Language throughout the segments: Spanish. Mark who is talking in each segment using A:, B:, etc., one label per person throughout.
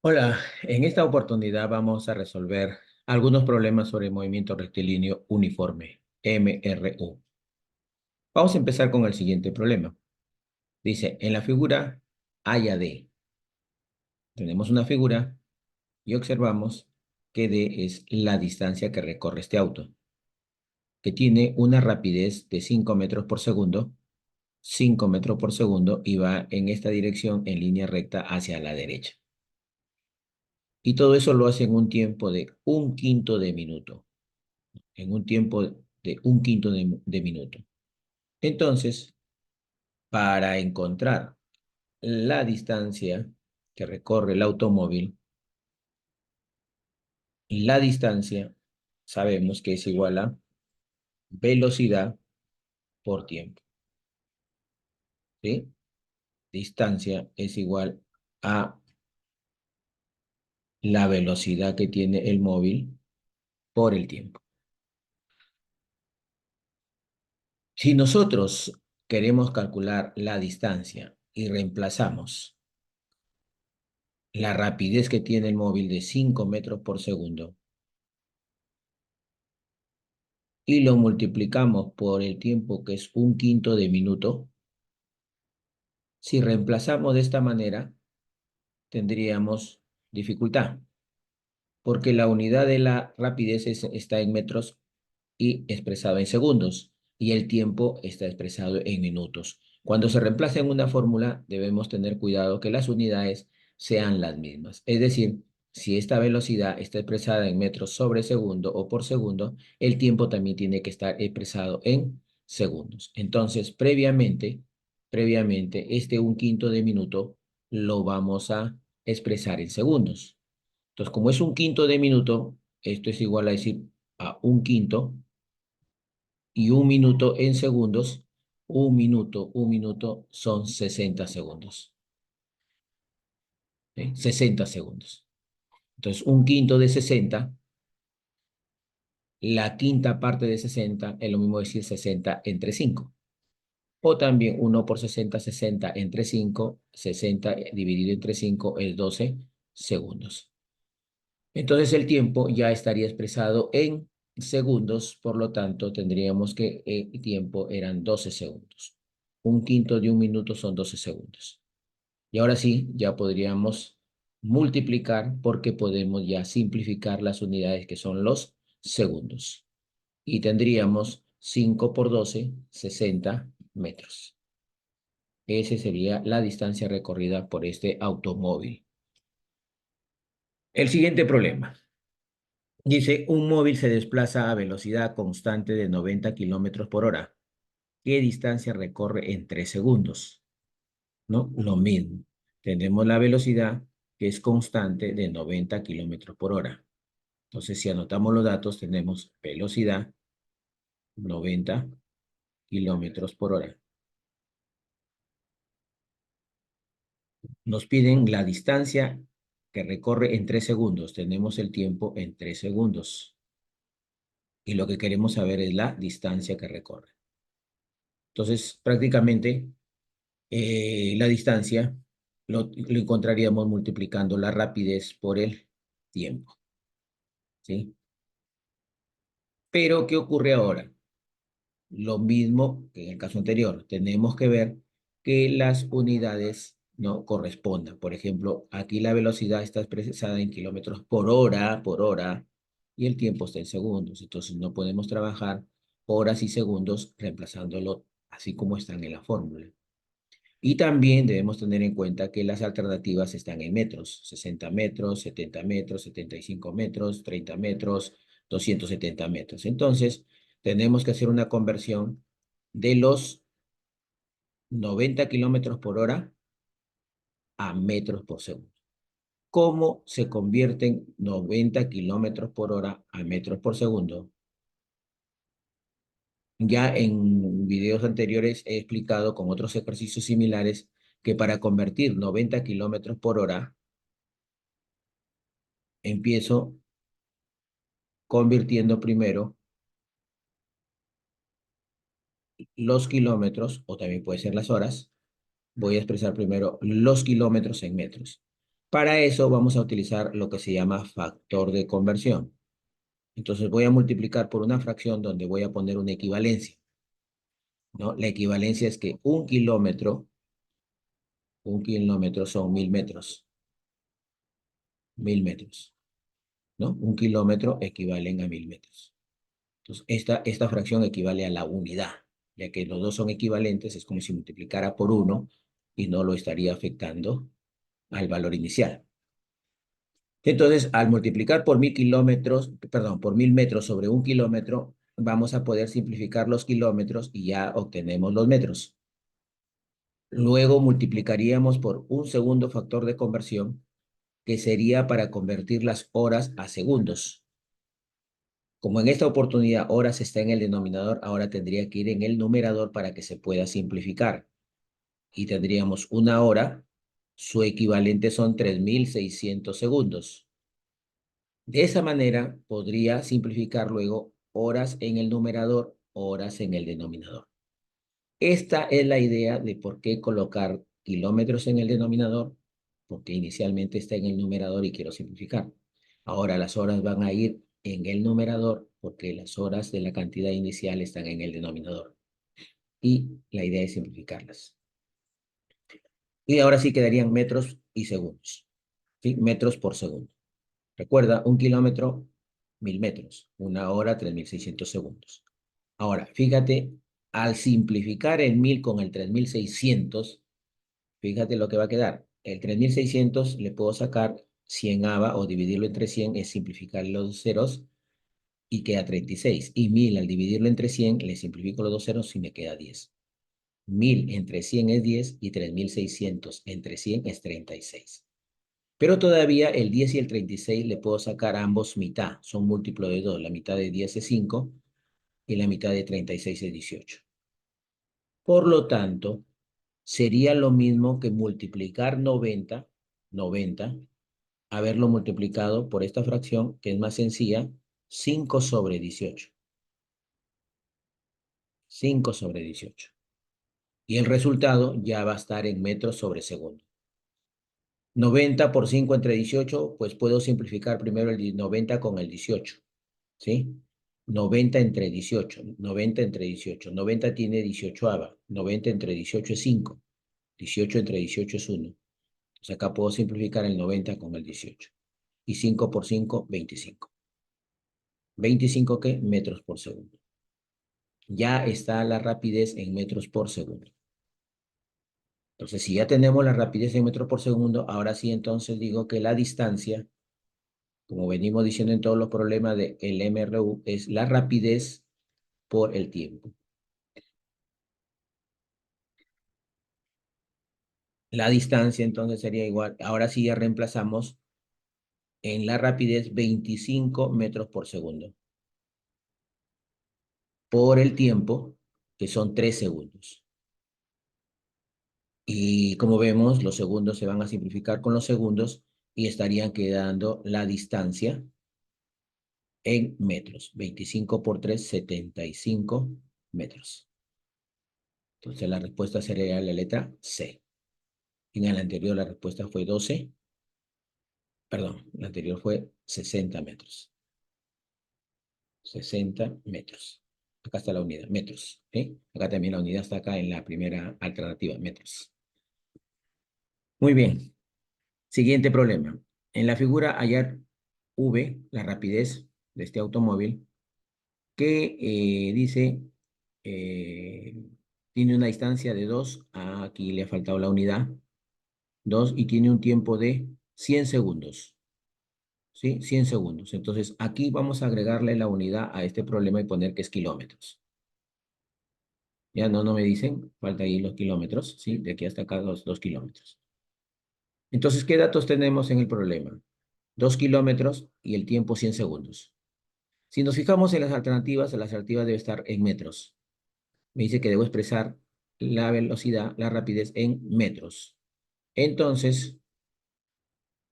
A: Hola, en esta oportunidad vamos a resolver algunos problemas sobre movimiento rectilíneo uniforme, MRU. Vamos a empezar con el siguiente problema. Dice, en la figura A y D, tenemos una figura y observamos que D es la distancia que recorre este auto, que tiene una rapidez de 5 metros por segundo, 5 metros por segundo y va en esta dirección en línea recta hacia la derecha. Y todo eso lo hace en un tiempo de un quinto de minuto. En un tiempo de un quinto de minuto. Entonces, para encontrar la distancia que recorre el automóvil, la distancia sabemos que es igual a velocidad por tiempo, ¿sí? Distancia es igual a la velocidad que tiene el móvil por el tiempo. Si nosotros queremos calcular la distancia y reemplazamos la rapidez que tiene el móvil de 5 metros por segundo y lo multiplicamos por el tiempo que es un quinto de minuto, si reemplazamos de esta manera, tendríamos dificultad, porque la unidad de la rapidez está en metros y expresado en segundos, y el tiempo está expresado en minutos. Cuando se reemplaza en una fórmula, debemos tener cuidado que las unidades sean las mismas. Es decir, si esta velocidad está expresada en metros sobre segundo o por segundo, el tiempo también tiene que estar expresado en segundos. Entonces, previamente, este un quinto de minuto lo vamos a expresar en segundos. Entonces, como es un quinto de minuto, esto es igual a decir a un quinto y un minuto en segundos, un minuto son 60 segundos. ¿Sí? 60 segundos. Entonces, un quinto de 60, la quinta parte de 60 es lo mismo decir 60 entre 5. O también 1 por 60, 60 entre 5, 60 dividido entre 5 es 12 segundos. Entonces el tiempo ya estaría expresado en segundos, por lo tanto tendríamos que el tiempo eran 12 segundos. Un quinto de un minuto son 12 segundos. Y ahora sí, ya podríamos multiplicar porque podemos ya simplificar las unidades que son los segundos. Y tendríamos 5 por 12, 60 metros. Esa sería la distancia recorrida por este automóvil. El siguiente problema. Dice, un móvil se desplaza a velocidad constante de 90 kilómetros por hora. ¿Qué distancia recorre en 3 segundos? ¿No? Lo mismo. Tenemos la velocidad que es constante de 90 kilómetros por hora. Entonces, si anotamos los datos, tenemos velocidad 90 kilómetros por hora. Nos piden la distancia que recorre en 3 segundos. Tenemos el tiempo en 3 segundos. Y lo que queremos saber es la distancia que recorre. Entonces, prácticamente la distancia lo encontraríamos multiplicando la rapidez por el tiempo, ¿sí? Pero, ¿qué ocurre ahora? Lo mismo que en el caso anterior. Tenemos que ver que las unidades no correspondan. Por ejemplo, aquí la velocidad está expresada en kilómetros por hora, y el tiempo está en segundos. Entonces, no podemos trabajar horas y segundos reemplazándolo así como están en la fórmula. Y también debemos tener en cuenta que las alternativas están en metros, 60 metros, 70 metros, 75 metros, 30 metros, 270 metros. Entonces, tenemos que hacer una conversión de los 90 kilómetros por hora a metros por segundo. ¿Cómo se convierten 90 kilómetros por hora a metros por segundo? Ya en videos anteriores he explicado con otros ejercicios similares que para convertir 90 kilómetros por hora empiezo convirtiendo primero los kilómetros, o también puede ser las horas. Voy a expresar primero los kilómetros en metros. Para eso vamos a utilizar lo que se llama factor de conversión. Entonces voy a multiplicar por una fracción donde voy a poner una equivalencia, ¿no? La equivalencia es que un kilómetro son 1000 metros, 1000 metros, ¿no? Un kilómetro equivalen a 1000 metros. Entonces, esta fracción equivale a la unidad, ya que los dos son equivalentes, es como si multiplicara por uno y no lo estaría afectando al valor inicial. Entonces, al multiplicar por 1000 kilómetros, perdón, por 1000 metros sobre un kilómetro, vamos a poder simplificar los kilómetros y ya obtenemos los metros. Luego multiplicaríamos por un segundo factor de conversión, que sería para convertir las horas a segundos. Como en esta oportunidad horas está en el denominador, ahora tendría que ir en el numerador para que se pueda simplificar. Y tendríamos una hora, su equivalente son 3600 segundos. De esa manera podría simplificar luego horas en el numerador, horas en el denominador. Esta es la idea de por qué colocar kilómetros en el denominador, porque inicialmente está en el numerador y quiero simplificar. Ahora las horas van a ir en el numerador porque las horas de la cantidad inicial están en el denominador. Y la idea es simplificarlas. Y ahora sí quedarían metros y segundos. ¿Sí? Metros por segundo. Recuerda, un kilómetro, 1000 metros. Una hora, 3600 segundos. Ahora, fíjate, al simplificar el 1000 con el 3600, fíjate lo que va a quedar. El 3600 le puedo sacar 100 ABA o dividirlo entre 100 es simplificar los ceros y queda 36. Y 1000 al dividirlo entre 100 le simplifico los dos ceros y me queda 10. 1000 entre 100 es 10 y 3600 entre 100 es 36. Pero todavía el 10 y el 36 le puedo sacar a ambos mitad. Son múltiplo de 2. La mitad de 10 es 5 y la mitad de 36 es 18. Por lo tanto, sería lo mismo que multiplicar 90, haberlo multiplicado por esta fracción, que es más sencilla, 5 sobre 18. 5 sobre 18. Y el resultado ya va a estar en metros sobre segundo. 90 por 5 entre 18, pues puedo simplificar primero el 90 con el 18, ¿sí? 90 entre 18, 90 entre 18. 90 tiene 18 ava, 90 entre 18 es 5, 18 entre 18 es 1. Entonces acá puedo simplificar el 90 con el 18. Y 5 por 5, 25. ¿25 qué? Metros por segundo. Ya está la rapidez en metros por segundo. Entonces, si ya tenemos la rapidez en metros por segundo, ahora sí entonces digo que la distancia, como venimos diciendo en todos los problemas del MRU, es la rapidez por el tiempo. La distancia entonces sería igual, ahora sí ya reemplazamos en la rapidez 25 metros por segundo por el tiempo, que son 3 segundos. Y como vemos, los segundos se van a simplificar con los segundos y estarían quedando la distancia en metros. 25 por 3, 75 metros. Entonces la respuesta sería la letra C. En el anterior la respuesta fue 12. Perdón, la anterior fue 60 metros. 60 metros. Acá está la unidad, metros. ¿Sí? Acá también la unidad está acá en la primera alternativa, metros. Muy bien. Siguiente problema. En la figura hallar V, la rapidez de este automóvil, que dice, eh, tiene una distancia de 2, aquí le ha faltado la unidad, 2 y tiene un tiempo de 100 segundos, ¿sí? 100 segundos. Entonces, aquí vamos a agregarle la unidad a este problema y poner que es kilómetros. Ya no me dicen, falta ahí los kilómetros, ¿sí? De aquí hasta acá 2 kilómetros. Entonces, ¿qué datos tenemos en el problema? 2 kilómetros y el tiempo 100 segundos. Si nos fijamos en las alternativas debe estar en metros. Me dice que debo expresar la velocidad, la rapidez en metros. Entonces,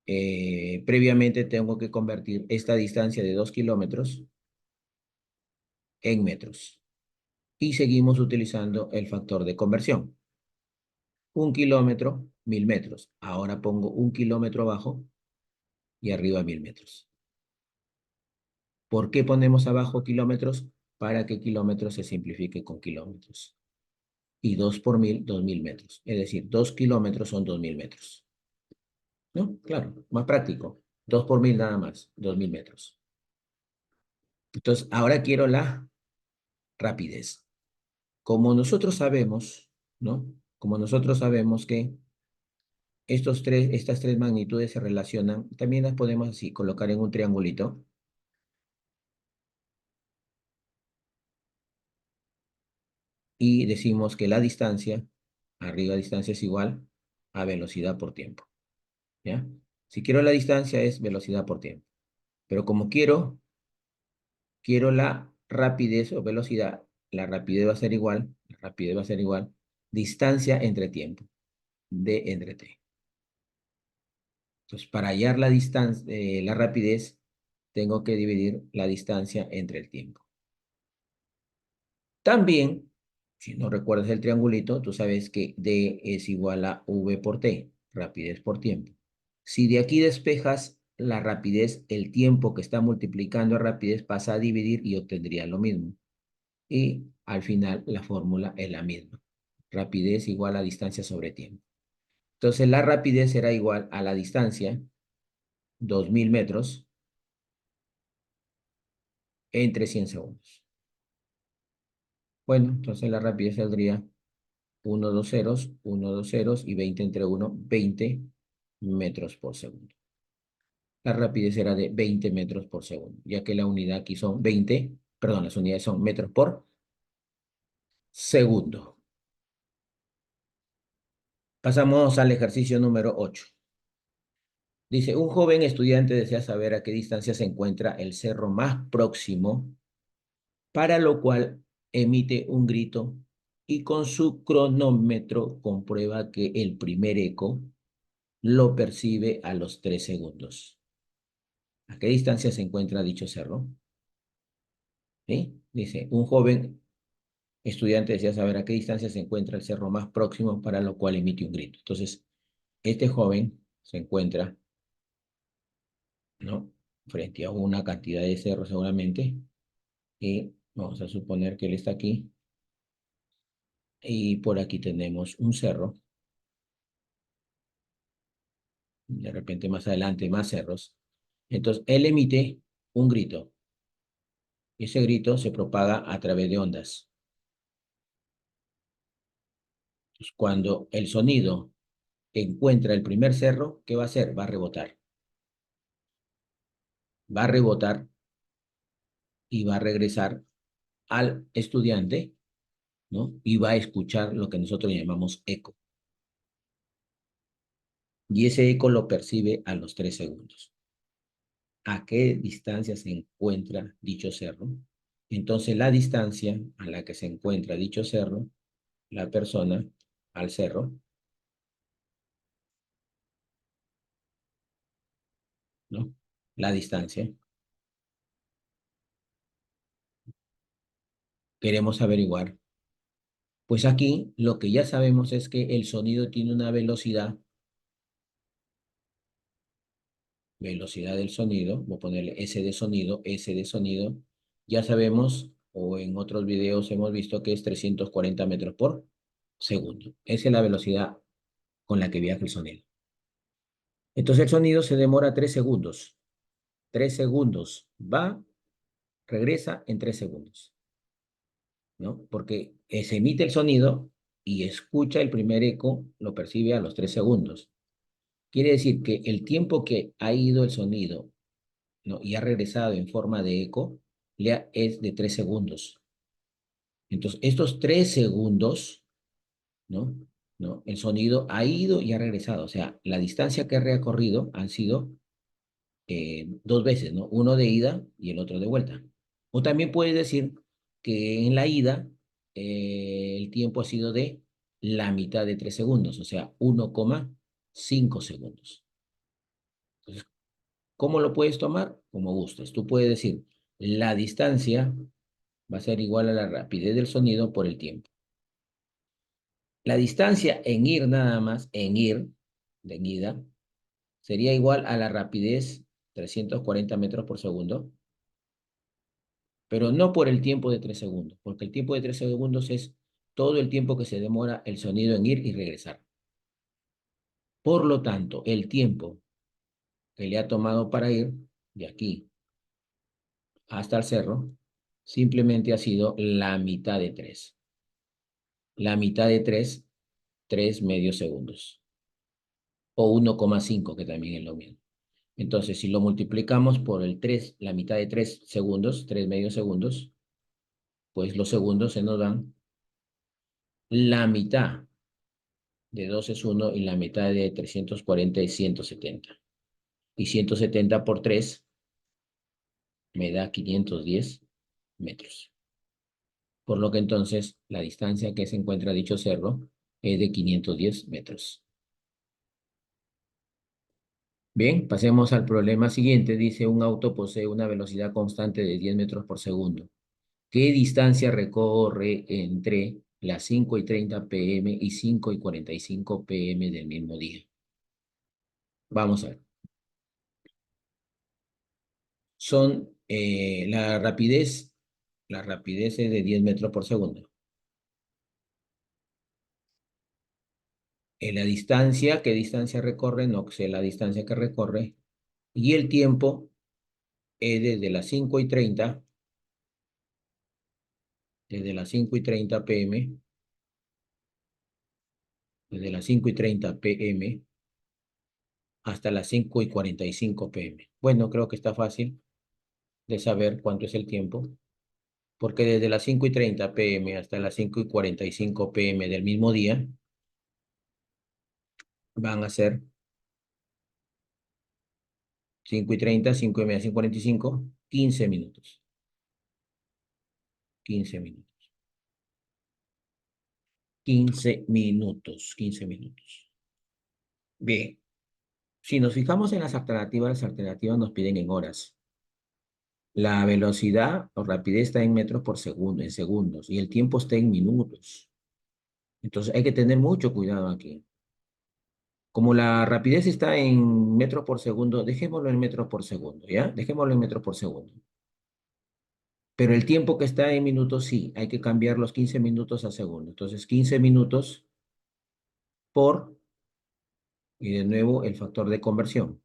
A: previamente tengo que convertir esta distancia de 2 kilómetros en metros. Y seguimos utilizando el factor de conversión. 1 kilómetro 1000 metros. Ahora pongo 1 kilómetro abajo y arriba 1000 metros. ¿Por qué ponemos abajo kilómetros? Para que kilómetros se simplifique con kilómetros. Y 2 por 1000, 2000 metros. Es decir, 2 kilómetros son 2000 metros. ¿No? Claro, más práctico. 2 por 1000 nada más, 2000 metros. Entonces, ahora quiero la rapidez. Como nosotros sabemos, ¿no? Como nosotros sabemos que estas tres magnitudes se relacionan, también las podemos así colocar en un triangulito y decimos que la distancia, arriba distancia es igual a velocidad por tiempo, ¿ya? Si quiero la distancia es velocidad por tiempo, pero como quiero la rapidez o velocidad, la rapidez va a ser igual, la rapidez va a ser igual, distancia entre tiempo, d entre t. Entonces, para hallar la distancia, la rapidez, tengo que dividir la distancia entre el tiempo. También, si no recuerdas el triangulito, tú sabes que d es igual a v por t, rapidez por tiempo. Si de aquí despejas la rapidez, el tiempo que está multiplicando a rapidez pasa a dividir y obtendría lo mismo. Y al final la fórmula es la misma. Rapidez igual a distancia sobre tiempo. Entonces la rapidez será igual a la distancia, 2000 metros, entre 100 segundos. Bueno, entonces la rapidez saldría 1 2 ceros y 20 entre 1, 20 metros por segundo. La rapidez será de 20 metros por segundo, ya que la unidad aquí son 20, perdón, las unidades son metros por segundo. Pasamos al ejercicio número 8. Dice, un joven estudiante desea saber a qué distancia se encuentra el cerro más próximo, para lo cual emite un grito y con su cronómetro comprueba que el primer eco lo percibe a los 3 segundos. ¿A qué distancia se encuentra dicho cerro? ¿Sí? Dice, un joven estudiante desea saber a qué distancia se encuentra el cerro más próximo, para lo cual emite un grito. Entonces, este joven se encuentra, ¿no?, frente a una cantidad de cerros seguramente, y vamos a suponer que él está aquí, y por aquí tenemos un cerro, de repente más adelante más cerros. Entonces, él emite un grito, y ese grito se propaga a través de ondas. Entonces, cuando el sonido encuentra el primer cerro, ¿qué va a hacer? Va a rebotar. Va a rebotar y va a regresar al estudiante, ¿no? Y va a escuchar lo que nosotros llamamos eco. Y ese eco lo percibe a los 3 segundos. ¿A qué distancia se encuentra dicho cerro? Entonces, la distancia a la que se encuentra dicho cerro, la persona al cerro, ¿no? La distancia. Queremos averiguar. Pues aquí lo que ya sabemos es que el sonido tiene una velocidad, velocidad del sonido, voy a ponerle S de sonido, ya sabemos, o en otros videos hemos visto que es 340 metros por segundo. Esa es la velocidad con la que viaja el sonido. Entonces el sonido se demora 3 segundos. 3 segundos. Va, regresa en 3 segundos, ¿no? Porque se emite el sonido y escucha el primer eco, lo percibe a los 3 segundos. Quiere decir que el tiempo que ha ido el sonido, ¿no?, y ha regresado en forma de eco, es de 3 segundos. Entonces, estos 3 segundos, ¿no? ¿no? El sonido ha ido y ha regresado. O sea, la distancia que ha recorrido han sido 2 veces, ¿no? Uno de ida y el otro de vuelta. O también puedes decir que en la ida el tiempo ha sido de la mitad de 3 segundos, o sea, 1,5 segundos. Entonces, ¿cómo lo puedes tomar? Como gustes. Tú puedes decir, la distancia va a ser igual a la rapidez del sonido por el tiempo. La distancia en ir nada más, en ir, de ida, sería igual a la rapidez 340 metros por segundo, pero no por el tiempo de 3 segundos, porque el tiempo de 3 segundos es todo el tiempo que se demora el sonido en ir y regresar. Por lo tanto, el tiempo que le ha tomado para ir de aquí hasta el cerro simplemente ha sido la mitad de 3. La mitad de 3, 3 medios segundos. O 1,5, que también es lo mismo. Entonces, si lo multiplicamos por el 3, la mitad de 3 segundos, 3 medios segundos, pues los segundos se nos dan la mitad de 2 es 1 y la mitad de 340 es 170. Y 170 por 3 me da 510 metros. Por lo que entonces la distancia que se encuentra dicho cerro es de 510 metros. Bien, pasemos al problema siguiente. Dice, un auto posee una velocidad constante de 10 metros por segundo. ¿Qué distancia recorre entre las 5:30 p.m. y 5:45 p.m. del mismo día? Vamos a ver. Son la rapidez es de 10 metros por segundo. La distancia, ¿qué distancia recorre? No sé la distancia que recorre. Y el tiempo es desde las 5:30 p.m., desde las 5:30 p.m. hasta las 5:45 p.m. Bueno, creo que está fácil de saber cuánto es el tiempo, porque desde las 5:30 p.m. hasta las 5:45 p.m. del mismo día van a ser 5:30, 5:30, 5:45, 15 minutos. 15 minutos. 15 minutos. 15 minutos. Bien. Si nos fijamos en las alternativas nos piden en horas. La velocidad o rapidez está en metros por segundo, en segundos, y el tiempo está en minutos. Entonces hay que tener mucho cuidado aquí. Como la rapidez está en metros por segundo, dejémoslo en metros por segundo, ¿ya? Dejémoslo en metros por segundo. Pero el tiempo que está en minutos, sí, hay que cambiar los 15 minutos a segundo. Entonces, 15 minutos por, y de nuevo el factor de conversión.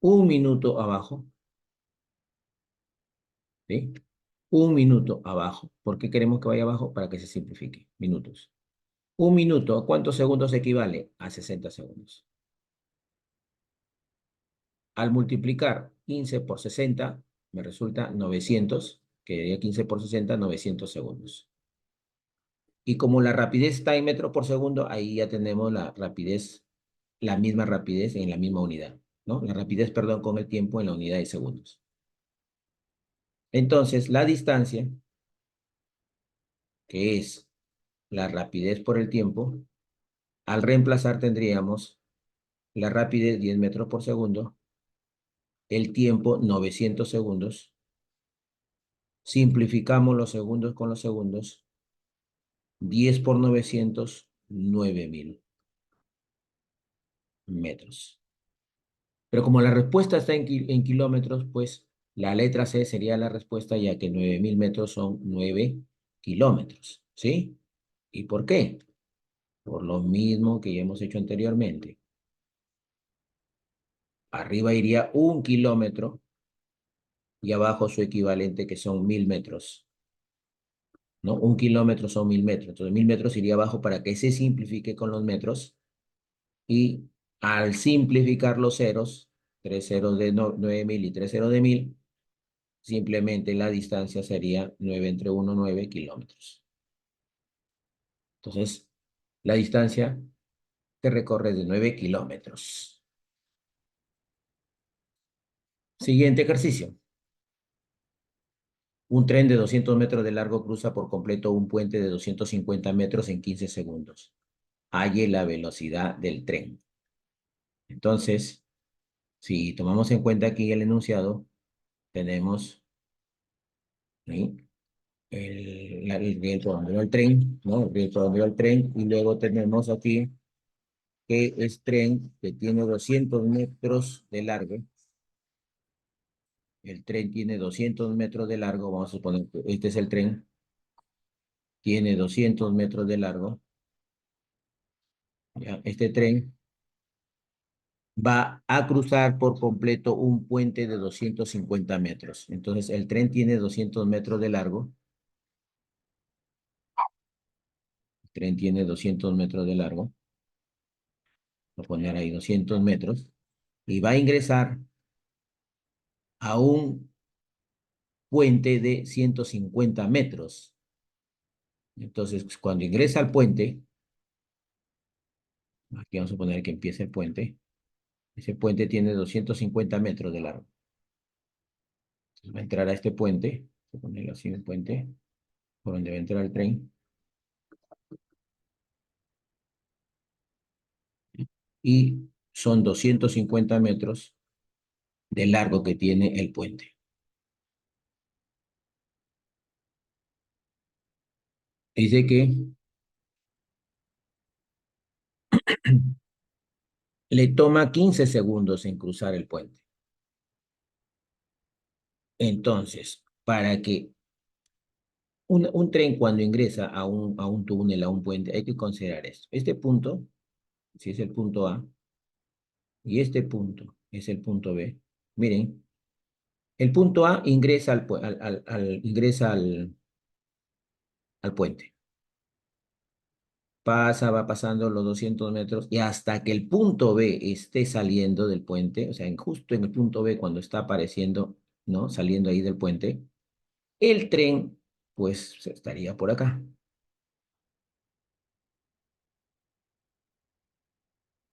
A: Un minuto abajo, ¿sí? Un minuto abajo. ¿Por qué queremos que vaya abajo? Para que se simplifique. Minutos. Un minuto, ¿a cuántos segundos equivale? A 60 segundos. Al multiplicar 15 por 60, me resulta 900, que sería 15 por 60, 900 segundos. Y como la rapidez está en metros por segundo, ahí ya tenemos la rapidez, la misma rapidez en la misma unidad, ¿no? La rapidez, perdón, con el tiempo en la unidad de segundos. Entonces, la distancia, que es la rapidez por el tiempo, al reemplazar tendríamos la rapidez 10 metros por segundo, el tiempo 900 segundos, simplificamos los segundos con los segundos, 10 por 900, 9000 metros. Pero como la respuesta está en kilómetros, pues la letra C sería la respuesta, ya que 9000 metros son 9 kilómetros, ¿sí? ¿Y por qué? Por lo mismo que ya hemos hecho anteriormente. Arriba iría 1 kilómetro y abajo su equivalente, que son 1000 metros, ¿no? 1 kilómetro son 1000 metros. Entonces 1000 metros iría abajo para que se simplifique con los metros. Y al simplificar los ceros, 3 ceros de 9000 y 3 ceros de 1000, simplemente la distancia sería 9 entre 1, 9 kilómetros. Entonces, la distancia que recorre de 9 kilómetros. Siguiente ejercicio. Un tren de 200 metros de largo cruza por completo un puente de 250 metros en 15 segundos. Halle la velocidad del tren. Entonces, si tomamos en cuenta aquí el enunciado, tenemos, ¿sí?, el riel por donde va el tren, ¿no? El riel por donde va el tren, y luego tenemos aquí que es tren que tiene 200 metros de largo. El tren tiene 200 metros de largo, vamos a suponer que este es el tren, tiene 200 metros de largo, ¿ya? Este tren va a cruzar por completo un puente de 250 metros. Entonces, el tren tiene 200 metros de largo, el tren tiene 200 metros de largo, voy a poner ahí 200 metros, y va a ingresar a un puente de 150 metros. Entonces, cuando ingresa al puente, aquí vamos a poner que empieza el puente, ese puente tiene 250 metros de largo. Entonces, va a entrar a este puente, voy a ponerlo así, un puente, por donde va a entrar el tren, y son 250 metros de largo que tiene el puente. Dice que le toma 15 segundos en cruzar el puente. Entonces, para que un tren cuando ingresa a un túnel, a un puente, hay que considerar esto. Este punto, si es el punto A, y este punto es el punto B, miren, el punto A ingresa ingresa al puente. Pasa, va pasando los 200 metros y hasta que el punto B esté saliendo del puente, o sea, justo en el punto B cuando está apareciendo, ¿no? Saliendo ahí del puente, el tren, pues, estaría por acá,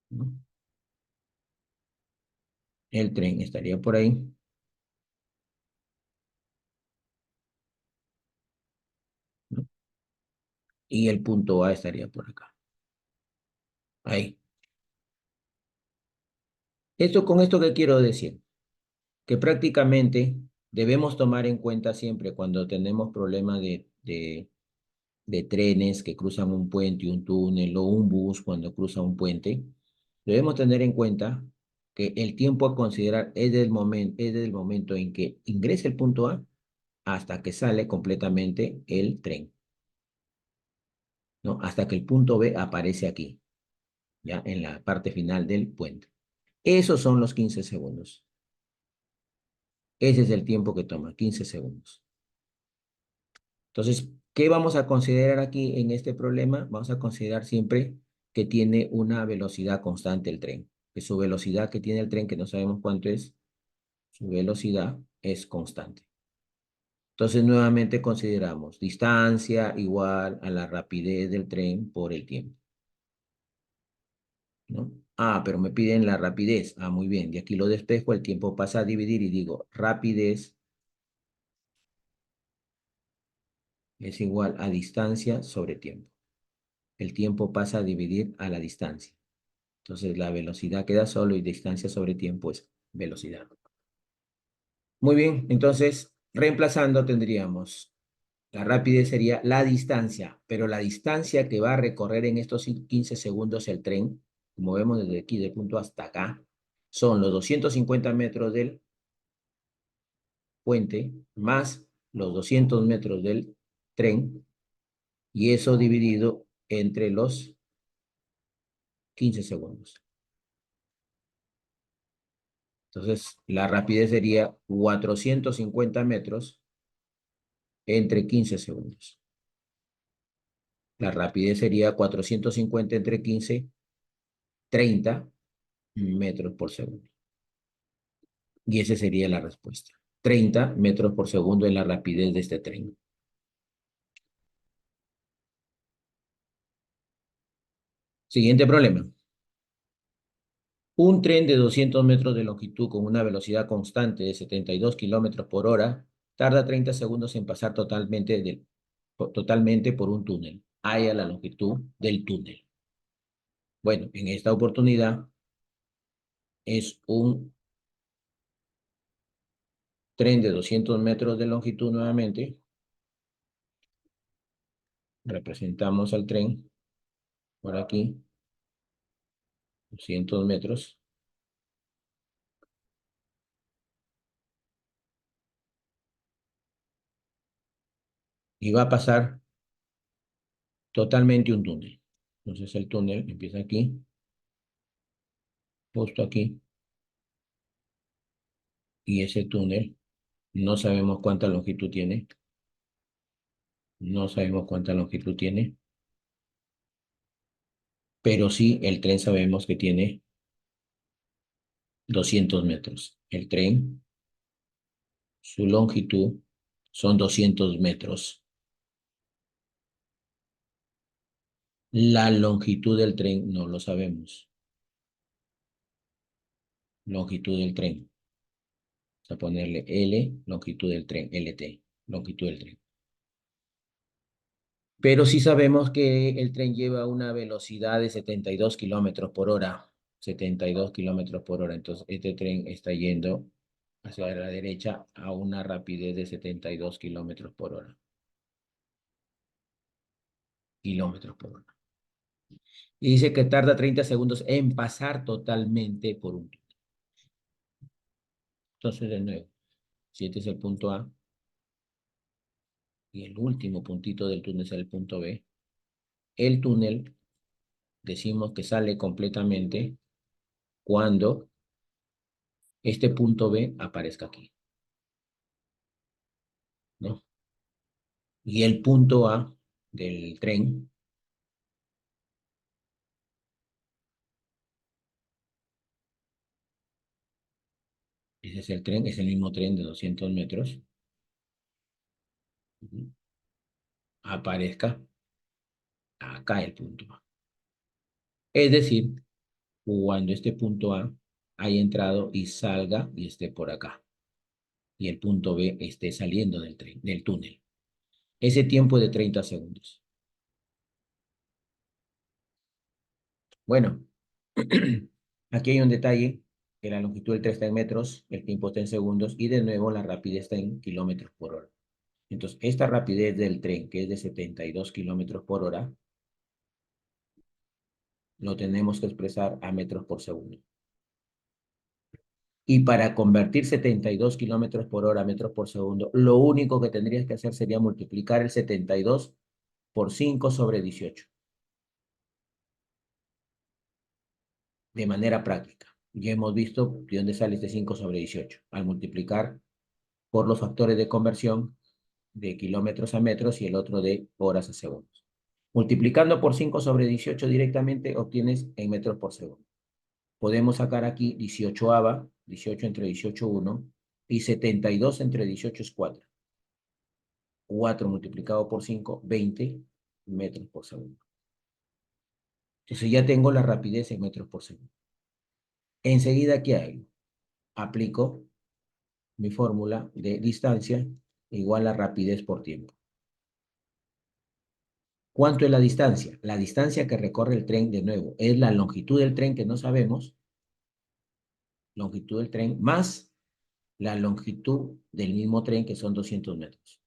A: ¿no? El tren estaría por ahí, ¿no? Y el punto A estaría por acá, ahí. ¿Con esto qué quiero decir? Que prácticamente debemos tomar en cuenta siempre cuando tenemos problemas de trenes que cruzan un puente, un túnel o un bus cuando cruza un puente, debemos tener en cuenta que el tiempo a considerar es del momento en que ingresa el punto A hasta que sale completamente el tren, ¿no? Hasta que el punto B aparece aquí, ya en la parte final del puente. Esos son los 15 segundos. Ese es el tiempo que toma, 15 segundos. Entonces, ¿qué vamos a considerar aquí en este problema? Vamos a considerar siempre que tiene una velocidad constante el tren, que su velocidad que tiene el tren, que no sabemos cuánto es, su velocidad es constante. Entonces, nuevamente consideramos distancia igual a la rapidez del tren por el tiempo, ¿no? Ah, pero me piden la rapidez. Ah, muy bien. Y aquí lo despejo, el tiempo pasa a dividir y digo, rapidez es igual a distancia sobre tiempo. El tiempo pasa a dividir a la distancia. Entonces la velocidad queda solo y distancia sobre tiempo es velocidad. Muy bien, entonces reemplazando tendríamos, la rapidez sería la distancia, pero la distancia que va a recorrer en estos 15 segundos el tren, como vemos desde aquí, del punto hasta acá, son los 250 metros del puente más los 200 metros del tren, y eso dividido entre los 15 segundos. Entonces, la rapidez sería 450 metros entre 15 segundos. La rapidez sería 450 entre 15, 30 metros por segundo. Y esa sería la respuesta. 30 metros por segundo es la rapidez de este tren. Siguiente problema. Un tren de 200 metros de longitud con una velocidad constante de 72 kilómetros por hora tarda 30 segundos en pasar totalmente por un túnel. Haya la longitud del túnel. Bueno, en esta oportunidad es un tren de 200 metros de longitud nuevamente, Representamos al tren por aquí, 200 metros. Y va a pasar totalmente un túnel. Entonces el túnel empieza aquí, justo aquí, y ese túnel no sabemos cuánta longitud tiene, no sabemos cuánta longitud tiene, pero sí el tren sabemos que tiene 200 metros. El tren, su longitud son 200 metros. La longitud del tren no lo sabemos. Longitud del tren. Vamos a ponerle L, longitud del tren, LT, longitud del tren. Pero sí sabemos que el tren lleva una velocidad de 72 kilómetros por hora. 72 kilómetros por hora. Entonces, este tren está yendo hacia la derecha a una rapidez de 72 kilómetros por hora. Kilómetros por hora. Y dice que tarda 30 segundos en pasar totalmente por un túnel. Entonces, de nuevo, si este es el punto A y el último puntito del túnel es el punto B, el túnel decimos que sale completamente cuando este punto B aparezca aquí, ¿no? Y el punto A del tren, ese es el tren, es el mismo tren de 200 metros, aparezca acá el punto A. Es decir, cuando este punto A haya entrado y salga y esté por acá, y el punto B esté saliendo del tren, del túnel. Ese tiempo es de 30 segundos. Bueno, aquí hay un detalle, que la longitud del tren está en metros, el tiempo está en segundos, y de nuevo la rapidez está en kilómetros por hora. Entonces, esta rapidez del tren, que es de 72 kilómetros por hora, lo tenemos que expresar a metros por segundo. Y para convertir 72 kilómetros por hora a metros por segundo, lo único que tendrías que hacer sería multiplicar el 72 por 5 sobre 18, de manera práctica. Ya hemos visto de dónde sale este 5 sobre 18, al multiplicar por los factores de conversión de kilómetros a metros y el otro de horas a segundos. Multiplicando por 5 sobre 18 directamente obtienes en metros por segundo. Podemos sacar aquí 18ava, 18 entre 18, 1, y 72 entre 18 es 4. 4 multiplicado por 5, 20 metros por segundo. Entonces ya tengo la rapidez en metros por segundo. Enseguida, ¿qué hago? Aplico mi fórmula de distancia igual a rapidez por tiempo. ¿Cuánto es la distancia? La distancia que recorre el tren, de nuevo, es la longitud del tren que no sabemos, longitud del tren, más la longitud del mismo tren, que son 200 metros.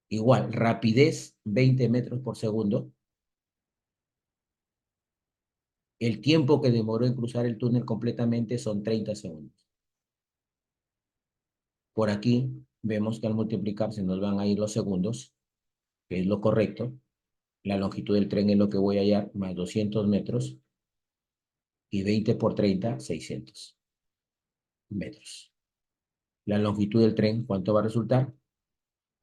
A: Igual, rapidez 20 metros por segundo. El tiempo que demoró en cruzar el túnel completamente son 30 segundos. Por aquí vemos que al multiplicar se nos van a ir los segundos, que es lo correcto. La longitud del tren es lo que voy a hallar, más 200 metros. Y 20 por 30, 600 metros. La longitud del tren, ¿cuánto va a resultar?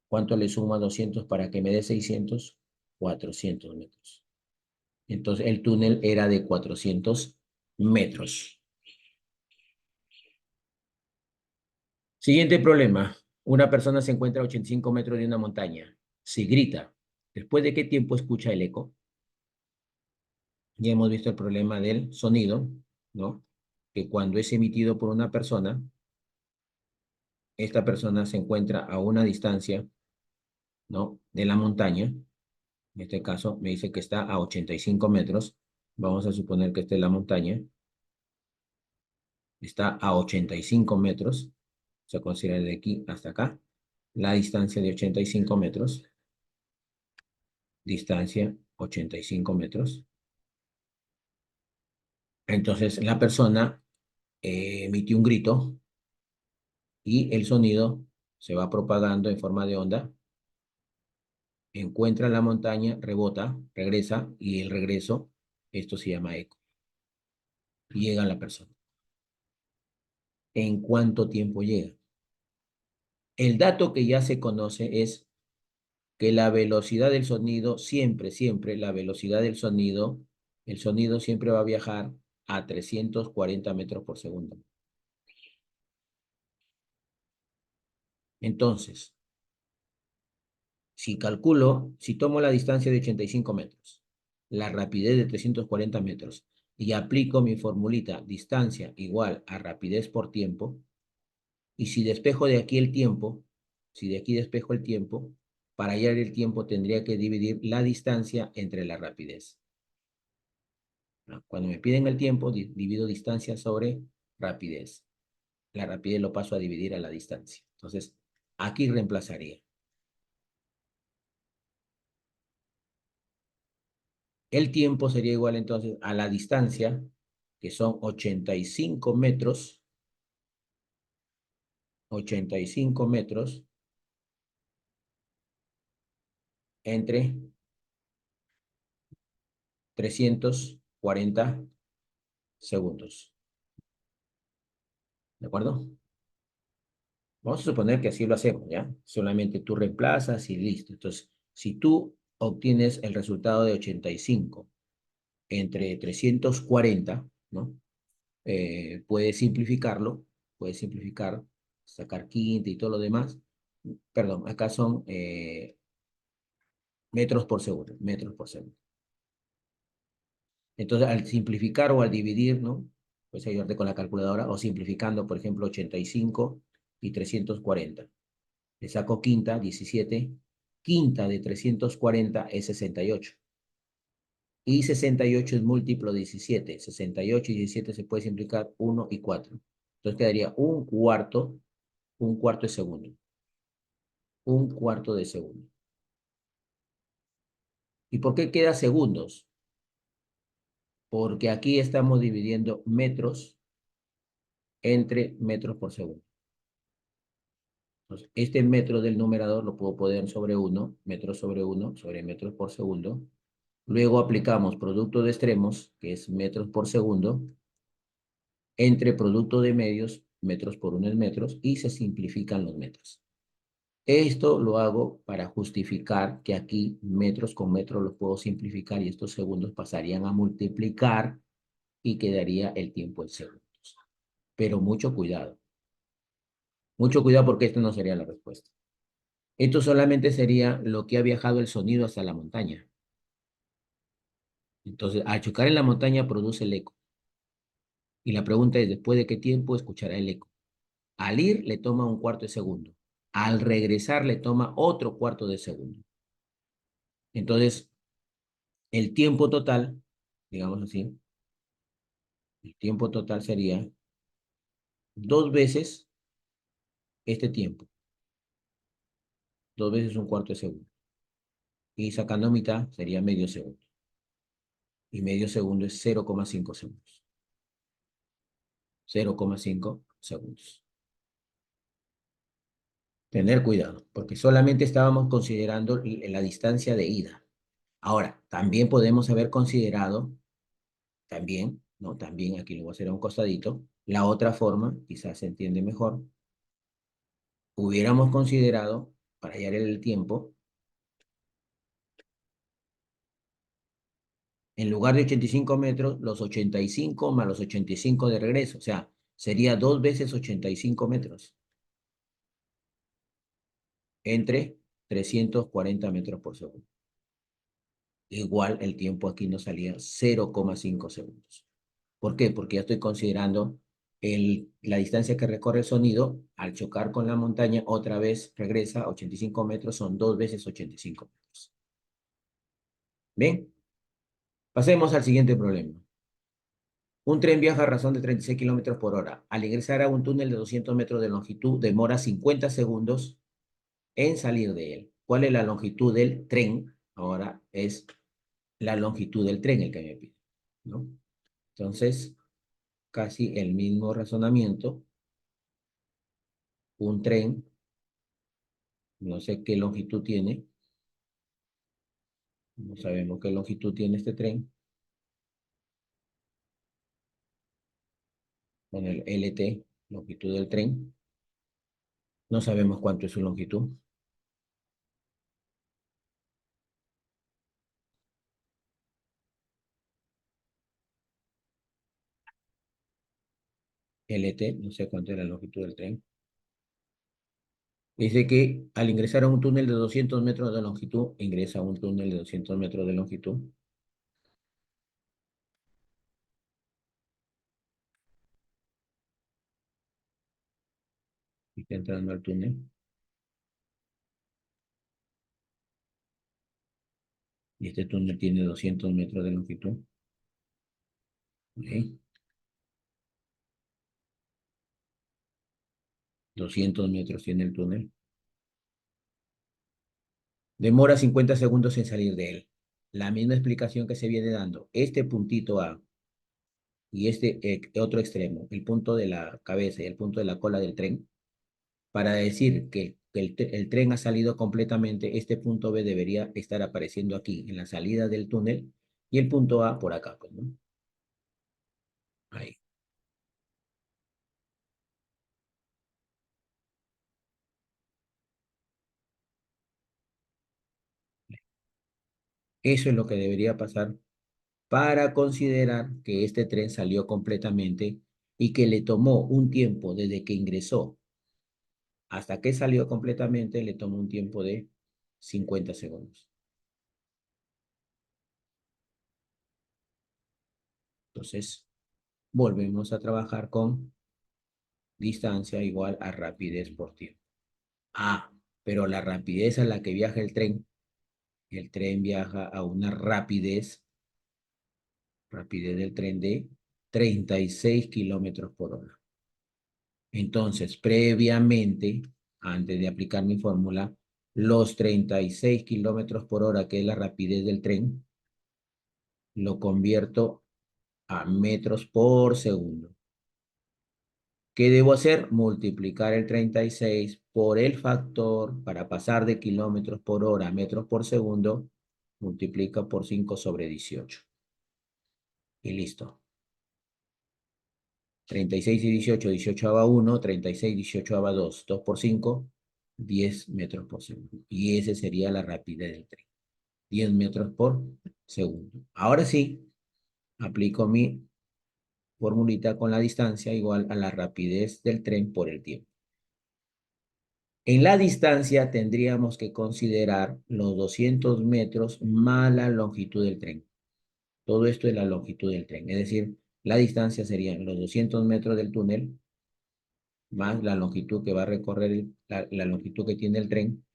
A: ¿Cuánto le sumo a 200 para que me dé 600? 400 metros. Entonces el túnel era de 400 metros. Siguiente problema. Una persona se encuentra a 85 metros de una montaña. Si grita, ¿después de qué tiempo escucha el eco? Ya hemos visto el problema del sonido, ¿no? Que cuando es emitido por una persona, esta persona se encuentra a una distancia, ¿no? De la montaña. En este caso me dice que está a 85 metros. Vamos a suponer que esta es la montaña. Está a 85 metros. Se considera de aquí hasta acá la distancia de 85 metros. distancia 85 metros. Entonces la persona emitió un grito y el sonido se va propagando en forma de onda, encuentra la montaña, rebota, regresa y el regreso, esto se llama eco, y llega a la persona. ¿En cuánto tiempo llega? El dato que ya se conoce es que la velocidad del sonido, siempre, la velocidad del sonido, el sonido siempre va a viajar a 340 metros por segundo. Entonces, si tomo la distancia de 85 metros, la rapidez de 340 metros, y aplico mi formulita distancia igual a rapidez por tiempo, y si despejo de aquí el tiempo, si de aquí despejo el tiempo, para hallar el tiempo tendría que dividir la distancia entre la rapidez. Cuando me piden el tiempo, divido distancia sobre rapidez. La rapidez lo paso a dividir a la distancia. Entonces, aquí reemplazaría. El tiempo sería igual entonces a la distancia, que son 85 metros, 85 metros entre 340 segundos. ¿De acuerdo? Vamos a suponer que así lo hacemos, ¿ya? Solamente tú reemplazas y listo. Entonces, si tú obtienes el resultado de 85 entre 340, ¿no? Puedes simplificar, sacar quinta y todo lo demás. Perdón, acá son metros por segundo, metros por segundo. Entonces, al simplificar o al dividir, ¿no? Puedes ayudarte con la calculadora o simplificando, por ejemplo, 85 y 340. Le saco quinta, 17. Quinta de 340 es 68. Y 68 es múltiplo de 17. 68 y 17 se puede simplificar 1 y 4. Entonces quedaría un cuarto de segundo. Un cuarto de segundo. ¿Y por qué queda segundos? Porque aquí estamos dividiendo metros entre metros por segundo. Entonces, este metro del numerador lo puedo poner sobre 1, metros sobre metros por segundo. Luego aplicamos producto de extremos, que es metros por segundo, entre producto de medios, metros por 1 es metros, y se simplifican los metros. Esto lo hago para justificar que aquí metros con metros los puedo simplificar y estos segundos pasarían a multiplicar y quedaría el tiempo en segundos. Pero mucho cuidado porque esto no sería la respuesta. Esto solamente sería lo que ha viajado el sonido hasta la montaña. Entonces, al chocar en la montaña produce el eco. Y la pregunta es, ¿después de qué tiempo escuchará el eco? Al ir le toma un cuarto de segundo. Al regresar le toma otro cuarto de segundo. Entonces, el tiempo total, digamos así, el tiempo total sería 2 veces este tiempo. 2 veces un cuarto de segundo. Y sacando mitad sería medio segundo. Y medio segundo es 0,5 segundos. 0,5 segundos. Tener cuidado, porque solamente estábamos considerando la distancia de ida. Ahora, también podemos haber considerado, también, ¿no? También aquí lo voy a hacer a un costadito, la otra forma, quizás se entiende mejor, hubiéramos considerado, para hallar el tiempo, en lugar de 85 metros, los 85 más los 85 de regreso, o sea, sería 2 veces 85 metros, entre 340 metros por segundo. Igual el tiempo aquí nos salía 0,5 segundos. ¿Por qué? Porque ya estoy considerando la distancia que recorre el sonido al chocar con la montaña, otra vez regresa a 85 metros, son 2 veces 85 metros. Bien, pasemos al siguiente problema. Un tren viaja a razón de 36 kilómetros por hora. Al ingresar a un túnel de 200 metros de longitud, demora 50 segundos en salir de él. ¿Cuál es la longitud del tren? Ahora es la longitud del tren el que me pide, ¿no? Entonces, casi el mismo razonamiento. Un tren, no sé qué longitud tiene, no sabemos qué longitud tiene este tren, con el LT, longitud del tren, no sabemos cuánto es su longitud. LT, no sé cuánto es la longitud del tren. Dice que al ingresar a un túnel de 200 metros de longitud, ingresa a un túnel de 200 metros de longitud, y está entrando al túnel, y este túnel tiene 200 metros de longitud. ¿Ok? 200 metros tiene el túnel. Demora 50 segundos en salir de él. La misma explicación que se viene dando. Este puntito A y este otro extremo, el punto de la cabeza y el punto de la cola del tren, para decir que el tren ha salido completamente, este punto B debería estar apareciendo aquí, en la salida del túnel, y el punto A por acá, pues, ¿no? Ahí. Eso es lo que debería pasar para considerar que este tren salió completamente y que le tomó un tiempo desde que ingresó hasta que salió completamente, le tomó un tiempo de 50 segundos. Entonces, volvemos a trabajar con distancia igual a rapidez por tiempo. Ah, pero la rapidez a la que viaja el tren viaja a una rapidez del tren de 36 kilómetros por hora. Entonces, previamente, antes de aplicar mi fórmula, los 36 kilómetros por hora, que es la rapidez del tren, lo convierto a metros por segundo. ¿Qué debo hacer? Multiplicar el 36 por el factor para pasar de kilómetros por hora a metros por segundo. Multiplica por 5 sobre 18. Y listo. 36 y 18, 18 daba 1, 36, 18 daba 2. 2 por 5, 10 metros por segundo. Y esa sería la rapidez del tren. 10 metros por segundo. Ahora sí, aplico mi formulita con la distancia igual a la rapidez del tren por el tiempo. En la distancia tendríamos que considerar los 200 metros más la longitud del tren. Todo esto es la longitud del tren. Es decir, la distancia serían los 200 metros del túnel más la longitud que va a recorrer, la longitud que tiene el tren.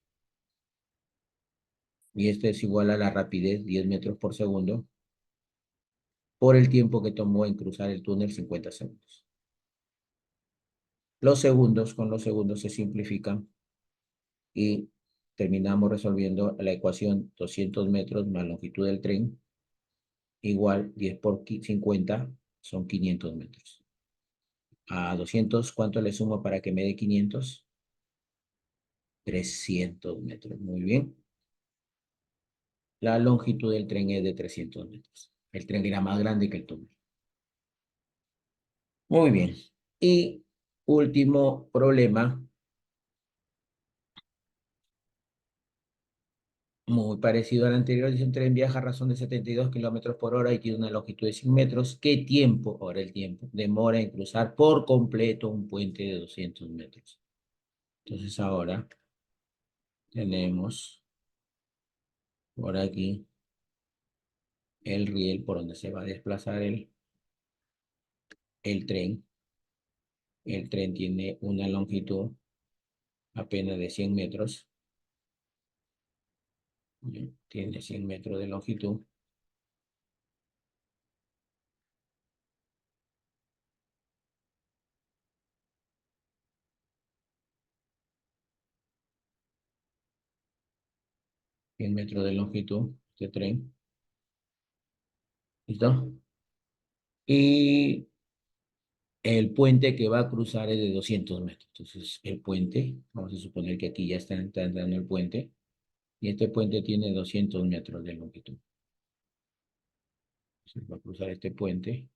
A: Y esto es igual a la rapidez, 10 metros por segundo, por el tiempo que tomó en cruzar el túnel, 50 segundos. Los segundos con los segundos se simplifican y terminamos resolviendo la ecuación 200 metros más longitud del tren igual 10 por 50 son 500 metros. A 200, ¿cuánto le sumo para que me dé 500? 300 metros. Muy bien. La longitud del tren es de 300 metros. El tren era más grande que el túnel. Muy bien. Y último problema, muy parecido al anterior. Dice un tren viaja a razón de 72 kilómetros por hora y tiene una longitud de 100 metros. ¿Qué tiempo, ahora el tiempo, demora en cruzar por completo un puente de 200 metros? Entonces ahora tenemos por aquí el riel por donde se va a desplazar el tren. El tren tiene una longitud apenas de 100 metros. Tiene 100 metros de longitud. 100 metros de longitud de tren. ¿Listo? Y el puente que va a cruzar es de 200 metros. Entonces, el puente, vamos a suponer que aquí ya está entrando el puente, y este puente tiene 200 metros de longitud. Entonces, va a cruzar este puente.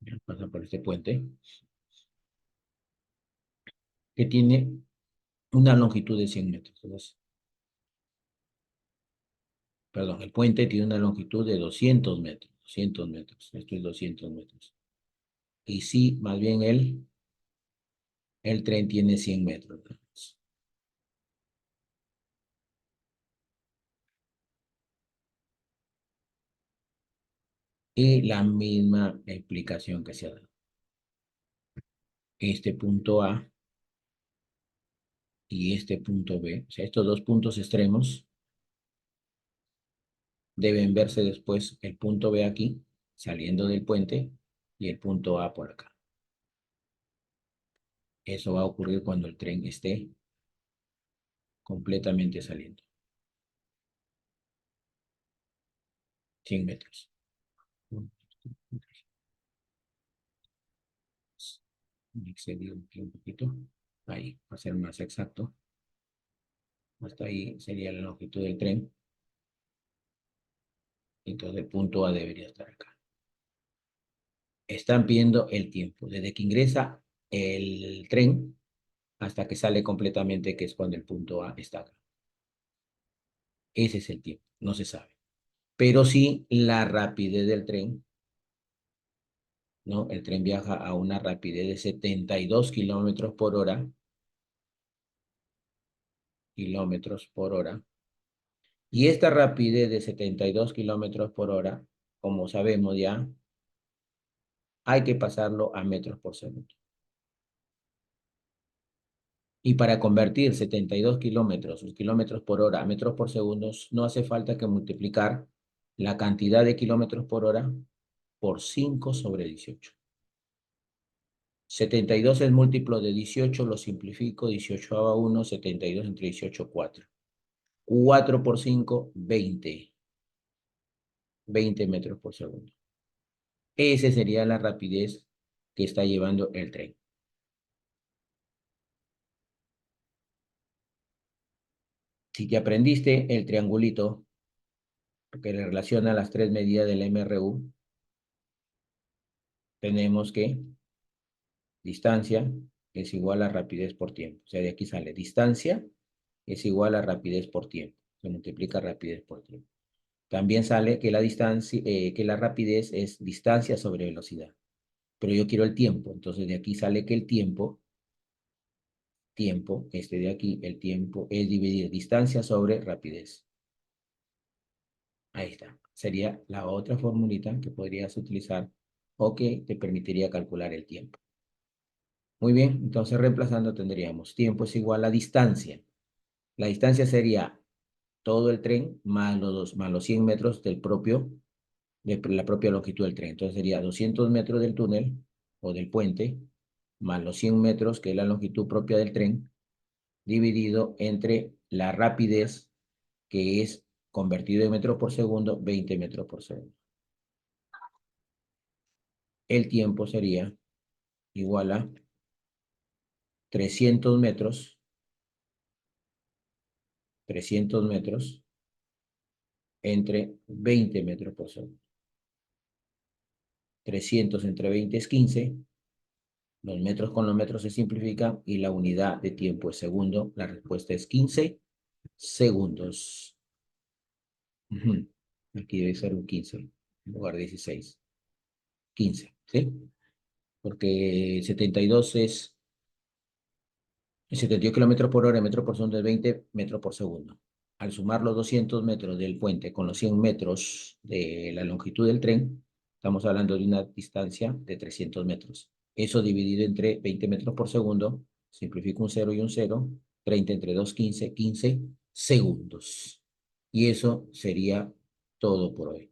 A: Ya pasa por este puente, que tiene una longitud de 100 metros. Entonces, perdón, el puente tiene una longitud de 200 metros. 200 metros. Esto es 200 metros. Y sí, más bien el tren tiene 100 metros. Y la misma explicación que se ha dado. Este punto A y este punto B, o sea, estos dos puntos extremos, deben verse después el punto B aquí, saliendo del puente, y el punto A por acá. Eso va a ocurrir cuando el tren esté completamente saliendo. 100 metros. Me excedí un poquito. Ahí, va a ser más exacto. Hasta ahí sería la longitud del tren. Entonces el punto A debería estar acá. Están viendo el tiempo, desde que ingresa el tren hasta que sale completamente, que es cuando el punto A está acá. Ese es el tiempo, no se sabe. Pero sí la rapidez del tren, ¿no? El tren viaja a una rapidez de 72 kilómetros por hora. Y esta rapidez de 72 kilómetros por hora, como sabemos ya, hay que pasarlo a metros por segundo. Y para convertir 72 kilómetros por hora a metros por segundo, no hace falta que multiplicar la cantidad de kilómetros por hora por 5 sobre 18. 72 es múltiplo de 18, lo simplifico, 18 a 1, 72 entre 18, 4. 4 por 5, 20. 20 metros por segundo. Esa sería la rapidez que está llevando el tren. Si te aprendiste el triangulito que le relaciona las tres medidas del MRU, tenemos que distancia es igual a rapidez por tiempo. O sea, de aquí sale distancia es igual a rapidez por tiempo. Se multiplica rapidez por tiempo. También sale que la distancia, que la rapidez es distancia sobre velocidad. Pero yo quiero el tiempo. Entonces de aquí sale que el tiempo, este de aquí, el tiempo es dividir distancia sobre rapidez. Ahí está. Sería la otra formulita que podrías utilizar o que te permitiría calcular el tiempo. Muy bien, entonces reemplazando tendríamos tiempo es igual a distancia. La distancia sería todo el tren más los 100 metros de la propia longitud del tren. Entonces sería 200 metros del túnel o del puente más los 100 metros, que es la longitud propia del tren, dividido entre la rapidez, que es convertido en metros por segundo, 20 metros por segundo. El tiempo sería igual a 300 metros, 300 metros entre 20 metros por segundo. 300 entre 20 es 15. Los metros con los metros se simplifican y la unidad de tiempo es segundo. La respuesta es 15 segundos. Aquí debe ser un 15 en lugar de 16. 15, ¿sí? Porque 72 es 72 kilómetros por hora, metro por segundo es 20 metros por segundo. Al sumar los 200 metros del puente con los 100 metros de la longitud del tren, estamos hablando de una distancia de 300 metros. Eso dividido entre 20 metros por segundo, simplifico un 0 y un 0, 30 entre 2, 15, 15 segundos. Y eso sería todo por hoy.